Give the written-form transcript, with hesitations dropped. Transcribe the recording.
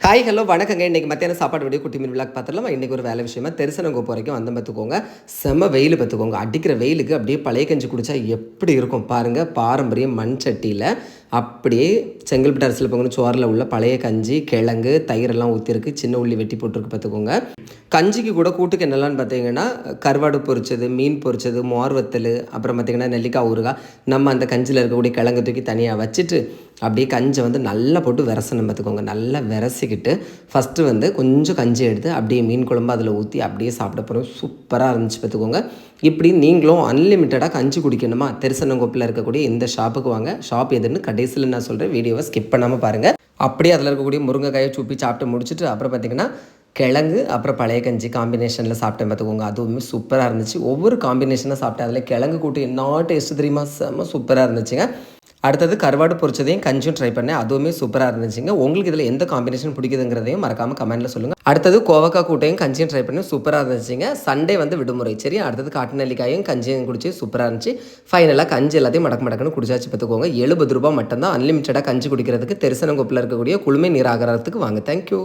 Hi hello வணக்கங்க. இன்றைக்கி மத்தியான சாப்பாடு வீடியோ குட்டி மீன் விளாக் பார்த்துடலாம். இன்றைக்கி ஒரு வேலை விஷயமா தெரிசனங்கோப்பு வரைக்கும் வந்து பார்த்துக்கோங்க. செம்ம வெயில் பார்த்துக்கோங்க. அடிக்கிற வெயிலுக்கு அப்படியே பழைய கஞ்சி குடித்தா எப்படி இருக்கும் பாருங்கள். பாரம்பரிய மண் சட்டியில் அப்படியே செங்கல்பட்டு அரிசியில் பொங்கணும் சோறில் உள்ள பழைய கஞ்சி, கிழங்கு, தயிரெல்லாம் ஊற்றிருக்கு, சின்ன உள்ளி வெட்டி போட்டிருக்கு பார்த்துக்கோங்க. கஞ்சிக்கு கூட கூட்டுக்கு என்னெல்லாம்னு பார்த்தீங்கன்னா கருவாடு பொரிச்சது, மீன் பொரிச்சது, மோர் வத்தல், அப்புறம் பார்த்திங்கன்னா நெல்லிக்காய் ஊறுகாய். நம்ம அந்த கஞ்சியில் இருக்கக்கூடிய கிழங்கு தூக்கி தனியாக வச்சுட்டு அப்படியே கஞ்சை வந்து நல்லா போட்டு விரசணும் பார்த்துக்கோங்க. நல்லா விரசிக்கிட்டு ஃபஸ்ட்டு வந்து கொஞ்சம் கஞ்சி எடுத்து அப்படியே மீன் குழம்பு அதில் ஊற்றி அப்படியே சாப்பிட போகிறோம். சூப்பராக இருந்துச்சு பார்த்துக்கோங்க. இப்படி நீங்களும் அன்லிமிட்டடாக கஞ்சி குடிக்கணுமா, தெரிசனங்கோப்பில் இருக்கக்கூடிய இந்த ஷாப்புக்கு வாங்க. ஷாப் எதுன்னு கடைசியில் நான் சொல்கிறேன், வீடியோவை ஸ்கிப் பண்ணாமல் பாருங்கள். அப்படியே அதில் இருக்கக்கூடிய முருங்கைக்காயை சூப்பி சாப்பிட்டு முடிச்சுட்டு அப்புறம் பார்த்திங்கன்னா கிழங்கு அப்புறம் பழைய கஞ்சி காம்பினேஷனில் சாப்பிட்டேன் பார்த்துக்கோங்க. அதுவுமே சூப்பராக இருந்துச்சு. ஒவ்வொரு காம்பினேஷனாக சாப்பிட்டேன். அதில் கிழங்கு கூட்டு என்ன டேஸ்ட்டு தெரியுமா, செம்ம சூப்பராக இருந்துச்சுங்க. அடுத்தது கருவாடு பொரிச்சதையும் கஞ்சியும் ட்ரை பண்ணேன். அதுவுமே சூப்பராக இருந்துச்சுங்க. உங்களுக்கு இதில் எந்த காம்பினேஷன் பிடிக்குதுங்கிறதையும் மறக்காமல் கமெண்ட்டில் சொல்லுங்கள். அடுத்தது கோவக்காய் கூட்டையும் கஞ்சியும் ட்ரை பண்ணி சூப்பராக இருந்துச்சுங்க. சண்டே வந்து விடுமுறை. சரி, அடுத்தது காட்டு நெல்லிக்காயும் கஞ்சியும் குடிச்சு சூப்பராக இருந்துச்சு. ஃபைனலாக கஞ்சி எல்லாத்தையும் மடக்குன்னு குடிச்சாச்சு பார்த்துக்கோங்க. 70 ரூபா மட்டும்தான் அன்லிமிட்டடாக கஞ்சி குடிக்கிறதுக்கு தெரிசனங்கோப்பில் இருக்கக்கூடிய குளுமை நீர் ஆகாரத்துக்கு வாங்க. தேங்க்யூ.